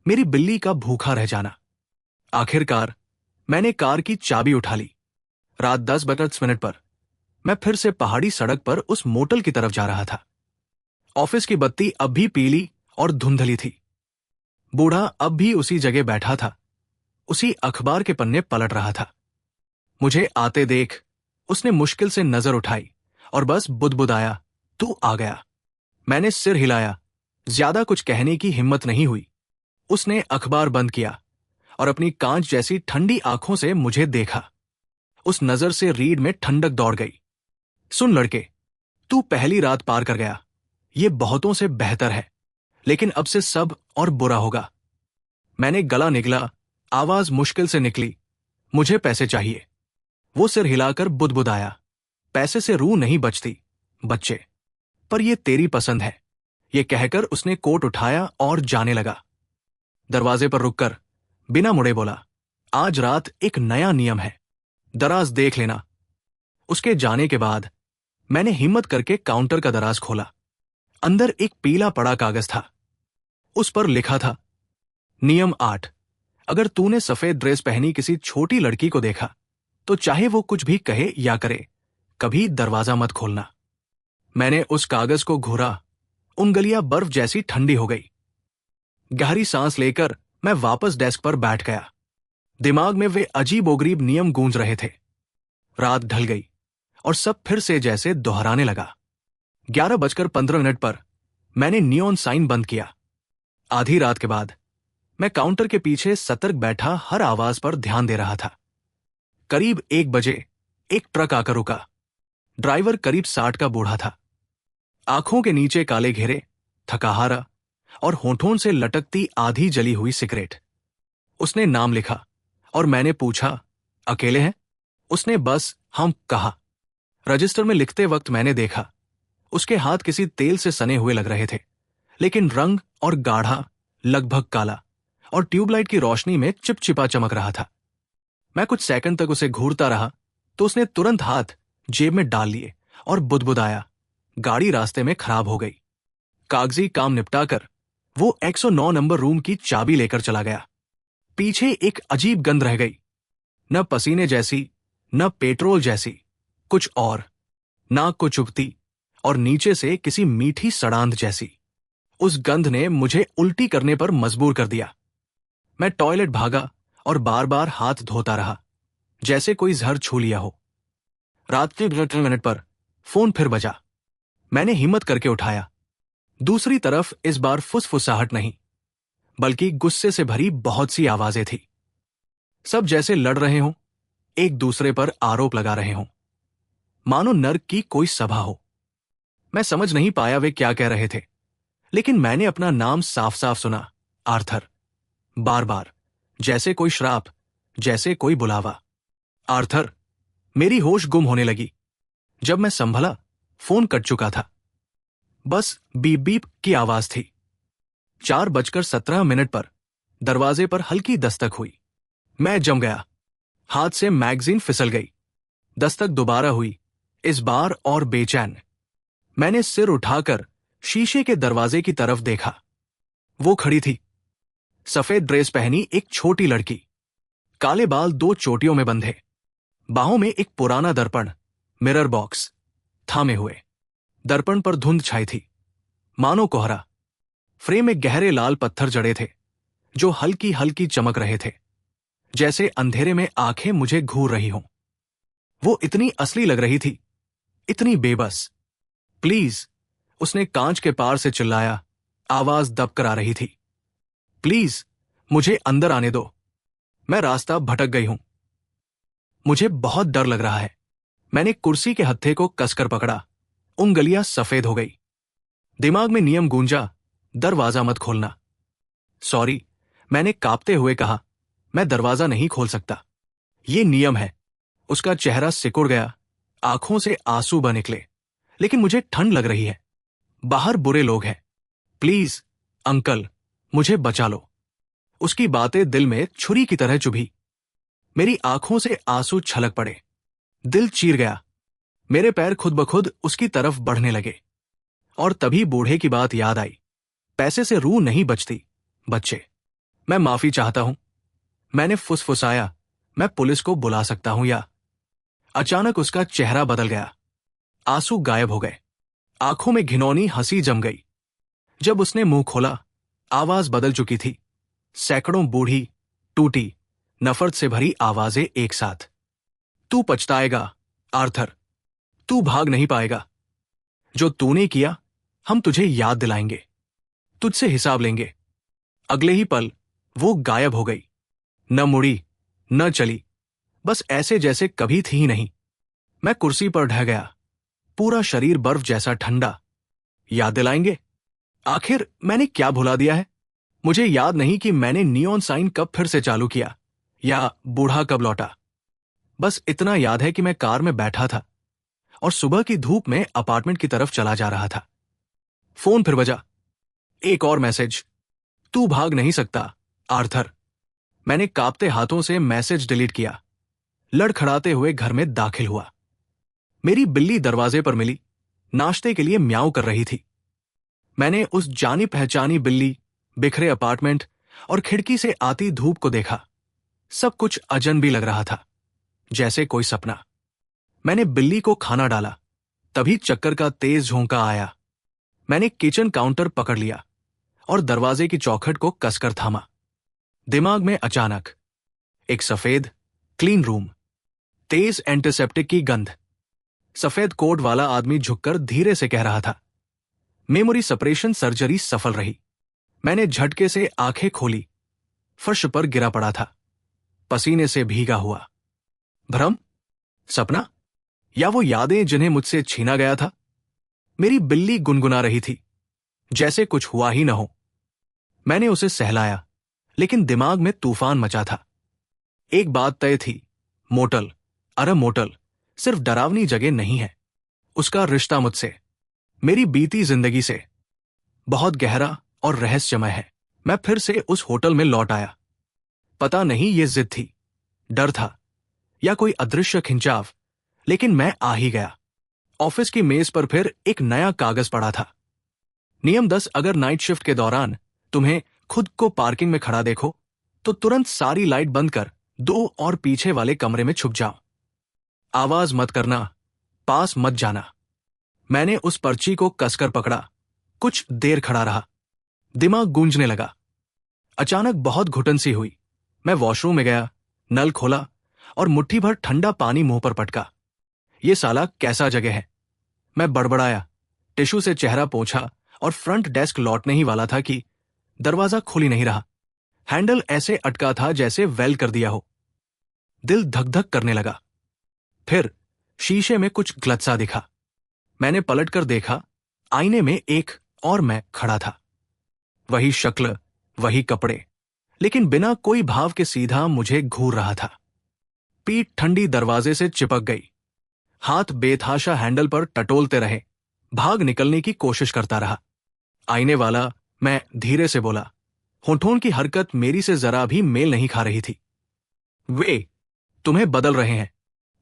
मेरी बिल्ली का भूखा रह जाना। आखिरकार मैंने कार की चाबी उठा ली। रात 10 पर मैं फिर से पहाड़ी सड़क पर उस मोटल की तरफ जा रहा था। ऑफिस की बत्ती अब भी पीली और धुंधली थी। बूढ़ा अब भी उसी जगह बैठा था, उसी अखबार के पन्ने पलट रहा था। मुझे आते देख उसने मुश्किल से नजर उठाई और बस बुदबुदाया, तू आ गया। मैंने सिर हिलाया, ज्यादा कुछ कहने की हिम्मत नहीं हुई। उसने अखबार बंद किया और अपनी कांच जैसी ठंडी आंखों से मुझे देखा। उस नजर से रीढ़ में ठंडक दौड़ गई। सुन लड़के, तू पहली रात पार कर गया, ये बहुतों से बेहतर है, लेकिन अब से सब और बुरा होगा। मैंने गला निगला, आवाज मुश्किल से निकली, मुझे पैसे चाहिए। वो सिर हिलाकर बुदबुदाया, पैसे से रूह नहीं बचती बच्चे, पर ये तेरी पसंद है। ये कहकर उसने कोट उठाया और जाने लगा। दरवाजे पर रुककर बिना मुड़े बोला, आज रात एक नया नियम है, दराज देख लेना। उसके जाने के बाद मैंने हिम्मत करके काउंटर का दराज खोला। अंदर एक पीला पड़ा कागज था। उस पर लिखा था, नियम 8, अगर तूने सफेद ड्रेस पहनी किसी छोटी लड़की को देखा तो चाहे वो कुछ भी कहे या करे, कभी दरवाजा मत खोलना। मैंने उस कागज को घूरा, उंगलियां बर्फ जैसी ठंडी हो गई। गहरी सांस लेकर मैं वापस डेस्क पर बैठ गया। दिमाग में वे अजीबोगरीब नियम गूंज रहे थे। रात ढल गई और सब फिर से जैसे दोहराने लगा। 11:15 पर मैंने नियॉन साइन बंद किया। आधी रात के बाद मैं काउंटर के पीछे सतर्क बैठा हर आवाज पर ध्यान दे रहा था। करीब 1 बजे एक ट्रक आकर रुका। ड्राइवर करीब 60 का बूढ़ा था। आंखों के नीचे काले घेरे, थकाहारा और होठों से लटकती आधी जली हुई सिगरेट। उसने नाम लिखा और मैंने पूछा, अकेले हैं? उसने बस हम कहा। रजिस्टर में लिखते वक्त मैंने देखा उसके हाथ किसी तेल से सने हुए लग रहे थे, लेकिन रंग और गाढ़ा लगभग काला, और ट्यूबलाइट की रोशनी में चिपचिपा चमक रहा था। मैं कुछ सेकंड तक उसे घूरता रहा तो उसने तुरंत हाथ जेब में डाल लिए और बुदबुदाया। गाड़ी रास्ते में खराब हो गई। कागजी काम निपटाकर वो 109 नंबर रूम की चाबी लेकर चला गया। पीछे एक अजीब गंध रह गई, न पसीने जैसी, न पेट्रोल जैसी, कुछ और। नाक को चुभती और नीचे से किसी मीठी सड़ांध जैसी। उस गंध ने मुझे उल्टी करने पर मजबूर कर दिया। मैं टॉयलेट भागा और बार बार हाथ धोता रहा, जैसे कोई जहर छू लिया हो। रात के 12 मिनट पर फोन फिर बजा। मैंने हिम्मत करके उठाया। दूसरी तरफ इस बार फुसफुसाहट नहीं, बल्कि गुस्से से भरी बहुत सी आवाजें थी। सब जैसे लड़ रहे हों, एक दूसरे पर आरोप लगा रहे हों, मानो नर्क की कोई सभा हो। मैं समझ नहीं पाया वे क्या कह रहे थे, लेकिन मैंने अपना नाम साफ साफ सुना, आर्थर। बार बार, जैसे कोई श्राप, जैसे कोई बुलावा। आर्थर। मेरी होश गुम होने लगी। जब मैं संभला, फोन कट चुका था। बस बीप बीप की आवाज थी। 4:17 पर दरवाजे पर हल्की दस्तक हुई। मैं जम गया। हाथ से मैगजीन फिसल गई। दस्तक दोबारा हुई, इस बार और बेचैन। मैंने सिर उठाकर शीशे के दरवाजे की तरफ देखा। वो खड़ी थी, सफेद ड्रेस पहनी एक छोटी लड़की, काले बाल 2 चोटियों में बंधे, बाहों में एक पुराना दर्पण, मिरर बॉक्स थामे हुए। दर्पण पर धुंध छाई थी, मानो कोहरा। फ्रेम में गहरे लाल पत्थर जड़े थे, जो हल्की हल्की चमक रहे थे, जैसे अंधेरे में आंखें मुझे घूर रही हों। वो इतनी असली लग रही थी, इतनी बेबस। प्लीज, उसने कांच के पार से चिल्लाया, आवाज दबकर आ रही थी। प्लीज, मुझे अंदर आने दो। मैं रास्ता भटक गई हूं। मुझे बहुत डर लग रहा है। मैंने कुर्सी के हत्थे को कसकर पकड़ा। उंगलियां सफेद हो गई। दिमाग में नियम गूंजा, दरवाजा मत खोलना। सॉरी, मैंने कांपते हुए कहा, मैं दरवाजा नहीं खोल सकता। ये नियम है। उसका चेहरा सिकुड़ गया, आंखों से आंसू बह निकले। लेकिन मुझे ठंड लग रही है। बाहर बुरे लोग हैं। प्लीज, अंकल, मुझे बचा लो। उसकी बातें दिल में छुरी की तरह चुभी। मेरी आंखों से आंसू छलक पड़े। दिल चीर गया। मेरे पैर खुद ब खुद उसकी तरफ बढ़ने लगे। और तभी बूढ़े की बात याद आई। पैसे से रूह नहीं बचती, बच्चे। मैं माफी चाहता हूं। मैंने फुसफुसाया, मैं पुलिस को बुला सकता हूं या। अचानक उसका चेहरा बदल गया। आंसू गायब हो गए। आंखों में घिनौनी हंसी जम गई। जब उसने मुंह खोला, आवाज बदल चुकी थी। सैकड़ों बूढ़ी, टूटी, नफरत से भरी आवाजें एक साथ। तू पछताएगा, आर्थर। तू भाग नहीं पाएगा। जो तूने किया, हम तुझे याद दिलाएंगे। तुझसे हिसाब लेंगे। अगले ही पल वो गायब हो गई। न मुड़ी, न चली, बस ऐसे जैसे कभी थी ही नहीं। मैं कुर्सी पर ढह गया, पूरा शरीर बर्फ जैसा ठंडा। याद दिलाएंगे? आखिर मैंने क्या भुला दिया है? मुझे याद नहीं कि मैंने नियॉन साइन कब फिर से चालू किया, या बूढ़ा कब लौटा। बस इतना याद है कि मैं कार में बैठा था और सुबह की धूप में अपार्टमेंट की तरफ चला जा रहा था। फोन फिर बजा। एक और मैसेज। तू भाग नहीं सकता, आर्थर। मैंने कांपते हाथों से मैसेज डिलीट किया। लड़खड़ाते हुए घर में दाखिल हुआ। मेरी बिल्ली दरवाजे पर मिली, नाश्ते के लिए म्याऊं कर रही थी। मैंने उस जानी पहचानी बिल्ली, बिखरे अपार्टमेंट और खिड़की से आती धूप को देखा। सब कुछ अजनबी लग रहा था, जैसे कोई सपना। मैंने बिल्ली को खाना डाला, तभी चक्कर का तेज झोंका आया। मैंने किचन काउंटर पकड़ लिया और दरवाजे की चौखट को कसकर थामा। दिमाग में अचानक एक सफेद, क्लीन रूम, तेज एंटीसेप्टिक की गंध। सफेद कोट वाला आदमी झुककर धीरे से कह रहा था, मेमोरी सप्रेशन सर्जरी सफल रही। मैंने झटके से आंखें खोली। फर्श पर गिरा पड़ा था, पसीने से भीगा हुआ। भ्रम? सपना? या वो यादें जिन्हें मुझसे छीना गया था? मेरी बिल्ली गुनगुना रही थी, जैसे कुछ हुआ ही न हो। मैंने उसे सहलाया, लेकिन दिमाग में तूफान मचा था। एक बात तय थी, मोटल, अरे मोटल सिर्फ डरावनी जगह नहीं है। उसका रिश्ता मुझसे, मेरी बीती जिंदगी से, बहुत गहरा और रहस्यमय है। मैं फिर से उस होटल में लौट आया। पता नहीं ये जिद थी, डर था या कोई अदृश्य खिंचाव, लेकिन मैं आ ही गया। ऑफिस की मेज पर फिर एक नया कागज पड़ा था। नियम 10, अगर नाइट शिफ्ट के दौरान तुम्हें खुद को पार्किंग में खड़ा देखो तो तुरंत सारी लाइट बंद कर दो और पीछे वाले कमरे में छुप जाओ। आवाज मत करना, पास मत जाना। मैंने उस पर्ची को कसकर पकड़ा, कुछ देर खड़ा रहा, दिमाग गूंजने लगा। अचानक बहुत घुटन सी हुई। मैं वॉशरूम में गया, नल खोला और मुट्ठी भर ठंडा पानी मुंह पर पटका। ये साला कैसा जगह है, मैं बड़बड़ाया, टिश्यू से चेहरा पोंछा और फ्रंट डेस्क लौटने ही वाला था कि दरवाजा खुल ही नहीं रहा। हैंडल ऐसे अटका था जैसे वेल कर दिया हो। दिल धक धक करने लगा। फिर शीशे में कुछ गलत सा दिखा। मैंने पलटकर देखा, आईने में एक और मैं खड़ा था। वही शक्ल, वही कपड़े, लेकिन बिना कोई भाव के सीधा मुझे घूर रहा था। पीठ ठंडी दरवाजे से चिपक गई। हाथ बेतहाशा हैंडल पर टटोलते रहे। भाग निकलने की कोशिश करता रहा। आईने वाला, मैं धीरे से बोला। होठों की हरकत मेरी से जरा भी मेल नहीं खा रही थी। वे तुम्हें बदल रहे हैं,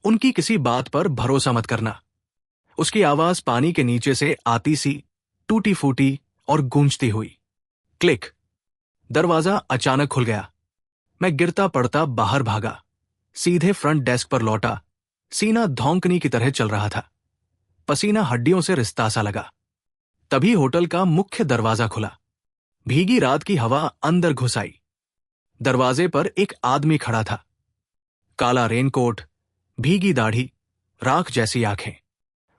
उनकी किसी बात पर भरोसा मत करना। उसकी आवाज पानी के नीचे से आती सी, टूटी फूटी और गूंजती हुई। क्लिक। दरवाजा अचानक खुल गया। मैं गिरता पड़ता बाहर भागा, सीधे फ्रंट डेस्क पर लौटा। सीना धौंकनी की तरह चल रहा था, पसीना हड्डियों से रिश्ता सा लगा। तभी होटल का मुख्य दरवाजा खुला। भीगी रात की हवा अंदर घुस आई। दरवाजे पर एक आदमी खड़ा था। काला रेनकोट, भीगी दाढ़ी, राख जैसी आंखें।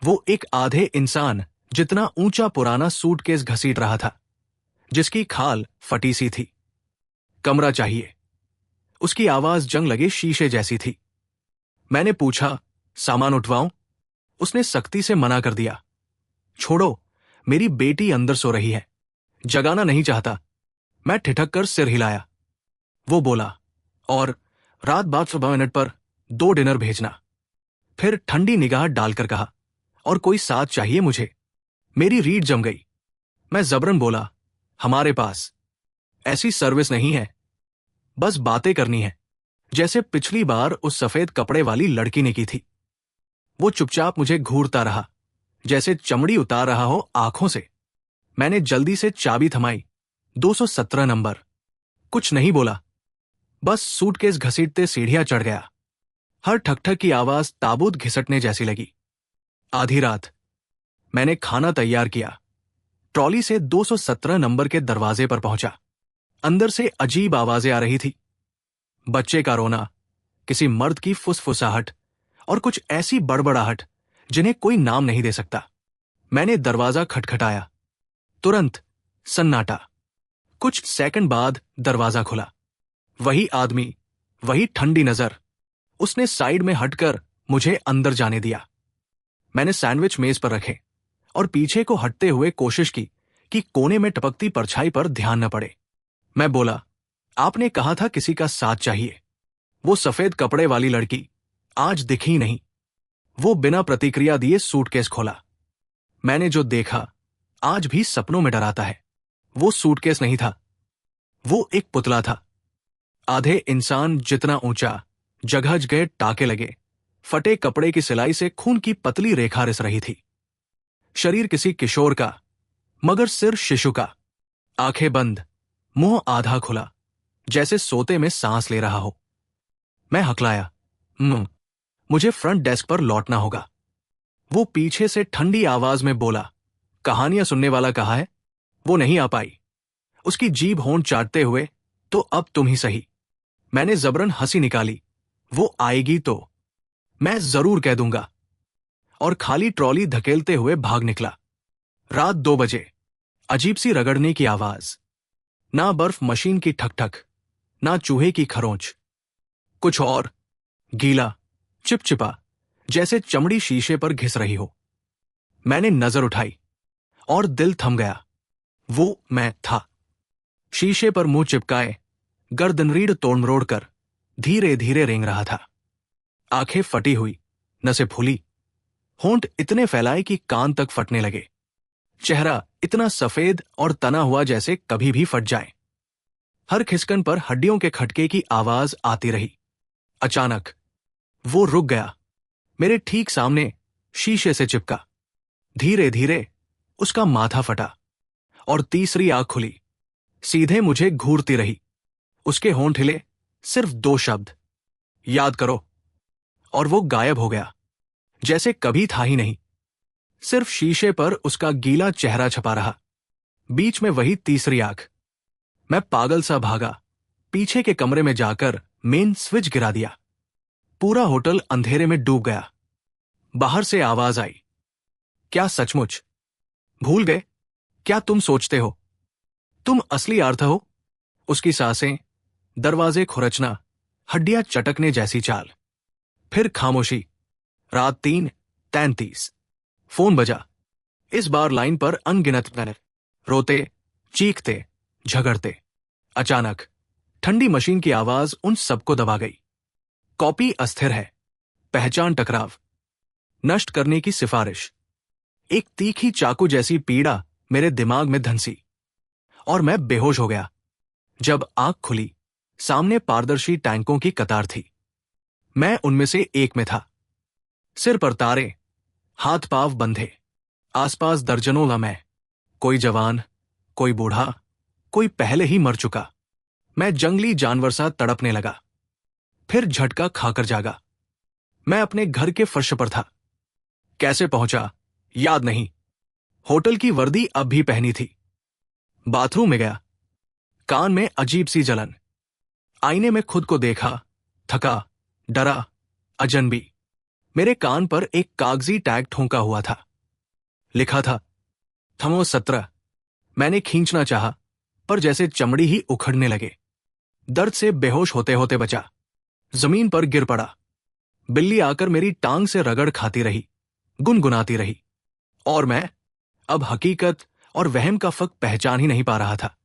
वो एक आधे इंसान जितना ऊंचा पुराना सूटकेस घसीट रहा था, जिसकी खाल फटी सी थी। कमरा चाहिए। उसकी आवाज जंग लगे शीशे जैसी थी। मैंने पूछा, सामान उठवाऊं? उसने सख्ती से मना कर दिया। छोड़ो, मेरी बेटी अंदर सो रही है, जगाना नहीं चाहता। मैं ठिठक कर सिर हिलाया। वो बोला, और रात बाद 12 पर 2 डिनर भेजना। फिर ठंडी निगाह डालकर कहा, और कोई साथ चाहिए मुझे। मेरी रीढ़ जम गई। मैं जबरन बोला, हमारे पास ऐसी सर्विस नहीं है, बस बातें करनी है, जैसे पिछली बार उस सफेद कपड़े वाली लड़की ने की थी। वो चुपचाप मुझे घूरता रहा, जैसे चमड़ी उतार रहा हो आंखों से। मैंने जल्दी से चाबी थमाई। 217 नंबर। कुछ नहीं बोला, बस सूटकेस घसीटते सीढ़ियां चढ़ गया। हर ठकठक की आवाज ताबूत घिसटने जैसी लगी। आधी रात। मैंने खाना तैयार किया। ट्रॉली से 217 नंबर के दरवाजे पर पहुंचा। अंदर से अजीब आवाजें आ रही थी। बच्चे का रोना, किसी मर्द की फुसफुसाहट और कुछ ऐसी बड़बड़ाहट जिन्हें कोई नाम नहीं दे सकता। मैंने दरवाजा खटखटाया। तुरंत सन्नाटा। कुछ सेकंड बाद दरवाजा खुला। वही आदमी, वही ठंडी नजर। उसने साइड में हटकर मुझे अंदर जाने दिया। मैंने सैंडविच मेज पर रखे और पीछे को हटते हुए कोशिश की कि कोने में टपकती परछाई पर ध्यान न पड़े। मैं बोला, आपने कहा था किसी का साथ चाहिए। वो सफेद कपड़े वाली लड़की आज दिखी नहीं। वो बिना प्रतिक्रिया दिए सूटकेस खोला। मैंने जो देखा आज भी सपनों में डराता है। वो सूटकेस नहीं था, वो एक पुतला था। आधे इंसान जितना ऊंचा, जगह जगह टाके लगे, फटे कपड़े की सिलाई से खून की पतली रेखा रिस रही थी। शरीर किसी किशोर का, मगर सिर शिशु का। आंखें बंद, मुंह आधा खुला, जैसे सोते में सांस ले रहा हो। मैं हकलाया, मुझे फ्रंट डेस्क पर लौटना होगा। वो पीछे से ठंडी आवाज में बोला, कहानियां सुनने वाला कहाँ है? वो नहीं आ पाई। उसकी जीभ होंठ चाटते हुए, तो अब तुम ही सही। मैंने जबरन हंसी निकाली। वो आएगी तो मैं जरूर कह दूंगा। और खाली ट्रॉली धकेलते हुए भाग निकला। रात 2 बजे। अजीब सी रगड़ने की आवाज। ना बर्फ मशीन की ठकठक, ना चूहे की खरोंच। कुछ और, गीला, चिपचिपा, जैसे चमड़ी शीशे पर घिस रही हो। मैंने नजर उठाई और दिल थम गया। वो मैं था। शीशे पर मुंह चिपकाए, गर्दन रीढ़ तोड़ मरोड़ कर धीरे धीरे रेंग रहा था। आंखें फटी हुई, नसें फूली, होंठ इतने फैलाए कि कान तक फटने लगे। चेहरा इतना सफेद और तना हुआ जैसे कभी भी फट जाए। हर खिसकन पर हड्डियों के खटके की आवाज आती रही। अचानक वो रुक गया, मेरे ठीक सामने शीशे से चिपका। धीरे धीरे उसका माथा फटा और तीसरी आंख खुली, सीधे मुझे घूरती रही। उसके होंठ हिले, सिर्फ 2 शब्द, याद करो। और वो गायब हो गया, जैसे कभी था ही नहीं। सिर्फ शीशे पर उसका गीला चेहरा छपा रहा, बीच में वही तीसरी आंख। मैं पागल सा भागा, पीछे के कमरे में जाकर मेन स्विच गिरा दिया। पूरा होटल अंधेरे में डूब गया। बाहर से आवाज आई, क्या सचमुच भूल गए? क्या तुम सोचते हो तुम असली अर्थ हो? उसकी सांसें, दरवाजे खुरचना, हड्डियां चटकने जैसी चाल। फिर खामोशी। रात 3:33। फोन बजा। इस बार लाइन पर अनगिनत मिनट, रोते, चीखते, झगड़ते। अचानक ठंडी मशीन की आवाज उन सबको दबा गई। कॉपी अस्थिर है, पहचान टकराव, नष्ट करने की सिफारिश। एक तीखी चाकू जैसी पीड़ा मेरे दिमाग में धंसी और मैं बेहोश हो गया। जब आंख खुली, सामने पारदर्शी टैंकों की कतार थी। मैं उनमें से एक में था। सिर पर तारे, हाथ पांव बंधे, आसपास दर्जनों लम्हे। कोई जवान, कोई बूढ़ा, कोई पहले ही मर चुका। मैं जंगली जानवर सा तड़पने लगा, फिर झटका खाकर जागा। मैं अपने घर के फर्श पर था। कैसे पहुंचा याद नहीं। होटल की वर्दी अब भी पहनी थी। बाथरूम में गया, कान में अजीब सी जलन। आईने में खुद को देखा, थका, डरा, अजनबी। मेरे कान पर एक कागजी टैग ठोंका हुआ था, लिखा था थमो 17। मैंने खींचना चाहा, पर जैसे चमड़ी ही उखड़ने लगे। दर्द से बेहोश होते होते बचा। जमीन पर गिर पड़ा। बिल्ली आकर मेरी टांग से रगड़ खाती रही, गुनगुनाती रही। और मैं अब हकीकत और वहम का फर्क पहचान ही नहीं पा रहा था।